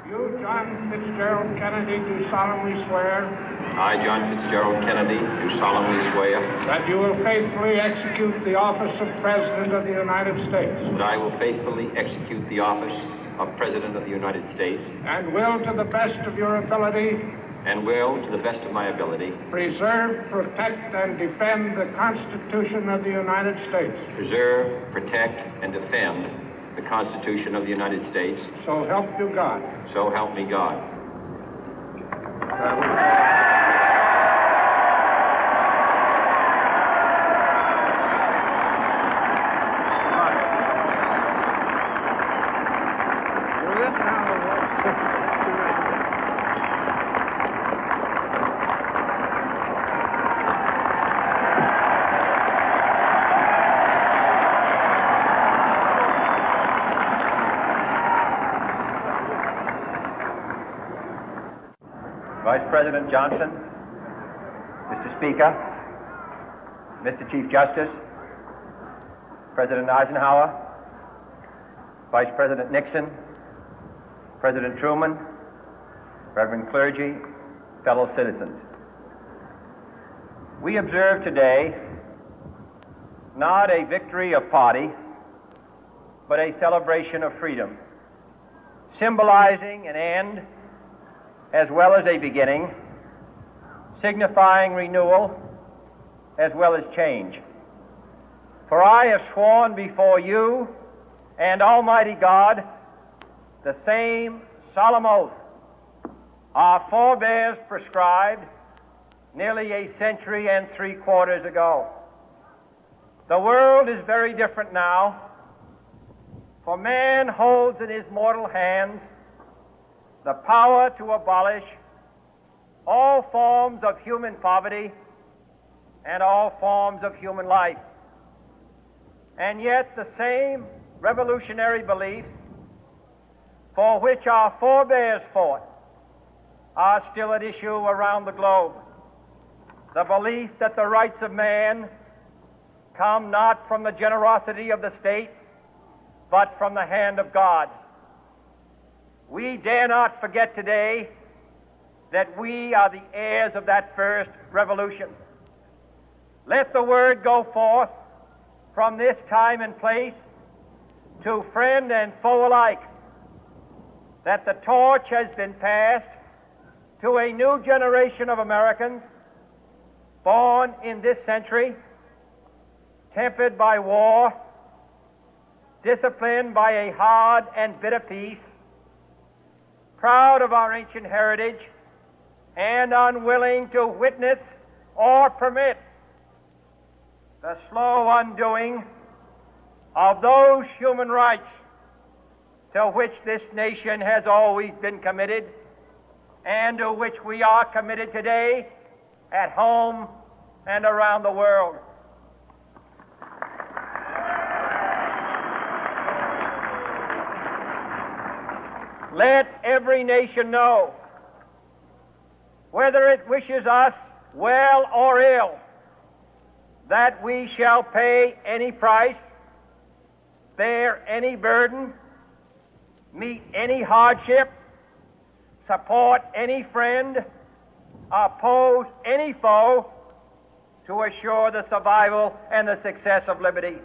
You, John Fitzgerald Kennedy, do solemnly swear. I, John Fitzgerald Kennedy, do solemnly swear. That you will faithfully execute the office of President of the United States. That I will faithfully execute the office of President of the United States. And will, to the best of your ability. And will, to the best of my ability. Preserve, protect, and defend the Constitution of the United States. Preserve, protect, and defend the Constitution of the United States. So help you God. So help me God. Vice President Johnson, Mr. Speaker, Mr. Chief Justice, President Eisenhower, Vice President Nixon, President Truman, Reverend clergy, fellow citizens. We observe today not a victory of party, but a celebration of freedom, symbolizing an end as well as a beginning, signifying renewal as well as change. For I have sworn before you and Almighty God the same solemn oath our forebears prescribed nearly a century and 3/4 ago. The world is very different now, for man holds in his mortal hands the power to abolish all forms of human poverty and all forms of human life. And yet the same revolutionary beliefs for which our forebears fought are still at issue around the globe. The belief that the rights of man come not from the generosity of the state, but from the hand of God. We dare not forget today that we are the heirs of that first revolution. Let the word go forth from this time and place to friend and foe alike that the torch has been passed to a new generation of Americans born in this century, tempered by war, disciplined by a hard and bitter peace, proud of our ancient heritage, and unwilling to witness or permit the slow undoing of those human rights to which this nation has always been committed and to which we are committed today at home and around the world. Let every nation know, whether it wishes us well or ill, that we shall pay any price, bear any burden, meet any hardship, support any friend, oppose any foe to assure the survival and the success of liberty.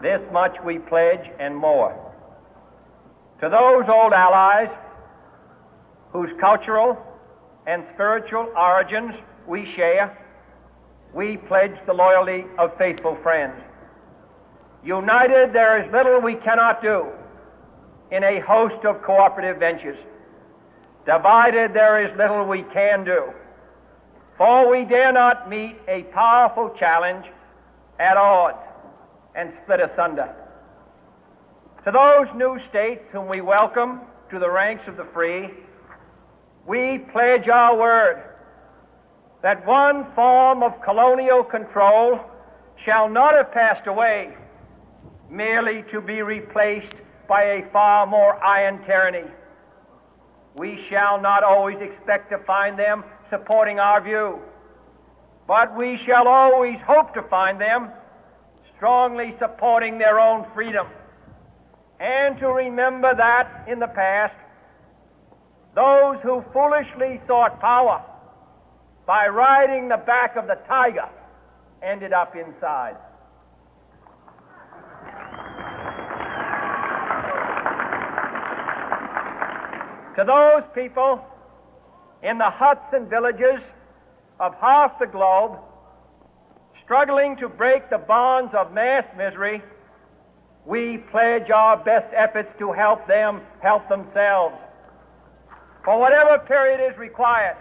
This much we pledge and more. To those old allies whose cultural and spiritual origins we share, we pledge the loyalty of faithful friends. United, there is little we cannot do in a host of cooperative ventures. Divided, there is little we can do, for we dare not meet a powerful challenge at odds and split asunder. To those new states whom we welcome to the ranks of the free, we pledge our word that one form of colonial control shall not have passed away, merely to be replaced by a far more iron tyranny. We shall not always expect to find them supporting our view, but we shall always hope to find them strongly supporting their own freedom, and to remember that in the past, those who foolishly sought power by riding the back of the tiger ended up inside. To those people in the huts and villages of half the globe struggling to break the bonds of mass misery, we pledge our best efforts to help them help themselves for whatever period is required,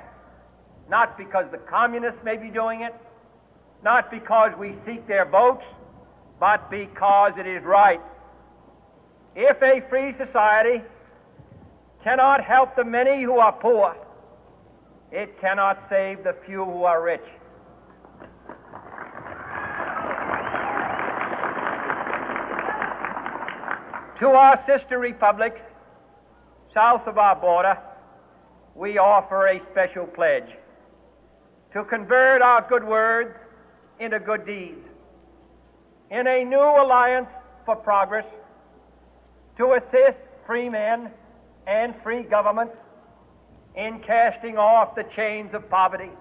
not because the communists may be doing it, not because we seek their votes, but because it is right. If a free society cannot help the many who are poor, it cannot save the few who are rich. To our sister republics south of our border, we offer a special pledge to convert our good words into good deeds, in a new alliance for progress, to assist free men and free governments in casting off the chains of poverty.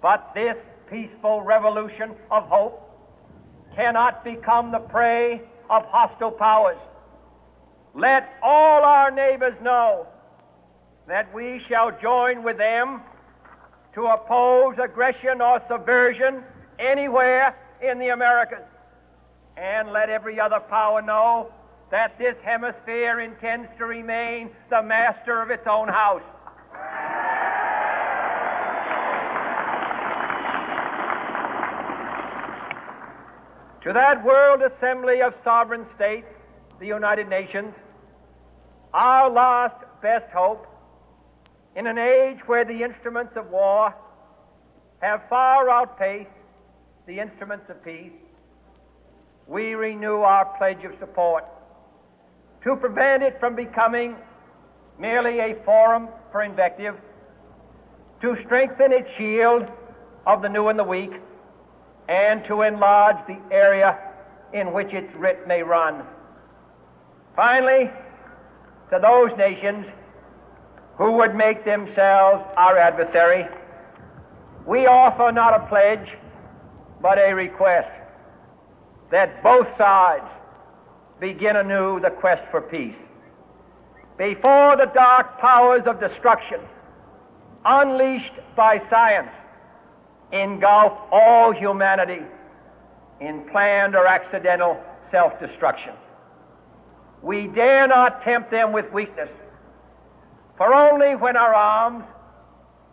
But this peaceful revolution of hope cannot become the prey of hostile powers. Let all our neighbors know that we shall join with them to oppose aggression or subversion anywhere in the Americas. And let every other power know that this hemisphere intends to remain the master of its own house. To that World Assembly of Sovereign States, the United Nations, our last best hope, in an age where the instruments of war have far outpaced the instruments of peace, we renew our pledge of support to prevent it from becoming merely a forum for invective, to strengthen its shield of the new and the weak, and to enlarge the area in which its writ may run. Finally, to those nations who would make themselves our adversary, we offer not a pledge, but a request that both sides begin anew the quest for peace. Before the dark powers of destruction, unleashed by science, engulf all humanity in planned or accidental self-destruction, we dare not tempt them with weakness, for only when our arms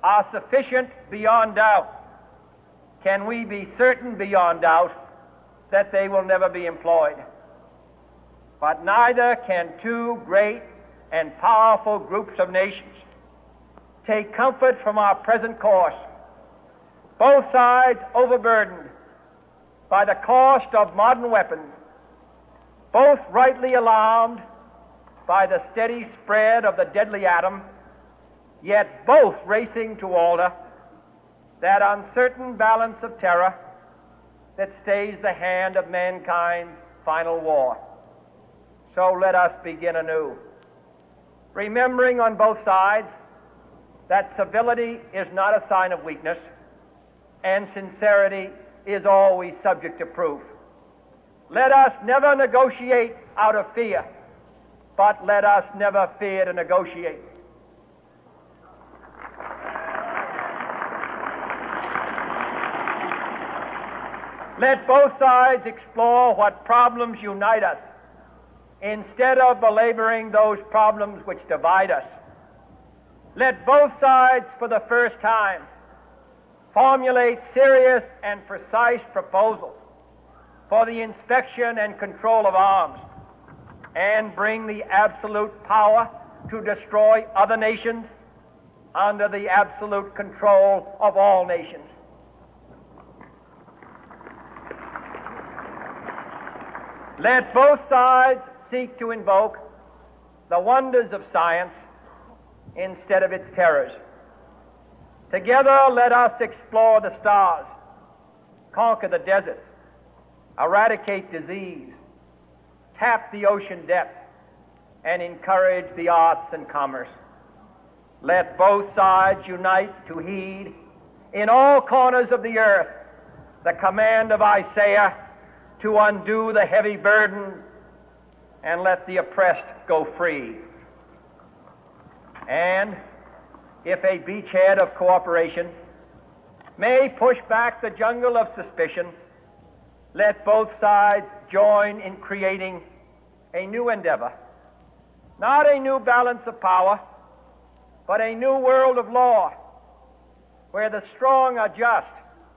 are sufficient beyond doubt can we be certain beyond doubt that they will never be employed. But neither can two great and powerful groups of nations take comfort from our present course, both sides overburdened by the cost of modern weapons, both rightly alarmed by the steady spread of the deadly atom, yet both racing to alter that uncertain balance of terror that stays the hand of mankind's final war. So let us begin anew, remembering on both sides that civility is not a sign of weakness, and sincerity is always subject to proof. Let us never negotiate out of fear, but let us never fear to negotiate. Let both sides explore what problems unite us, instead of belaboring those problems which divide us. Let both sides, for the first time, formulate serious and precise proposals for the inspection and control of arms, and bring the absolute power to destroy other nations under the absolute control of all nations. Let both sides seek to invoke the wonders of science instead of its terrors. Together, let us explore the stars, conquer the deserts, eradicate disease, tap the ocean depth, and encourage the arts and commerce. Let both sides unite to heed in all corners of the earth the command of Isaiah to undo the heavy burden and let the oppressed go free. And if a beachhead of cooperation may push back the jungle of suspicion, let both sides join in creating a new endeavor, not a new balance of power, but a new world of law, where the strong are just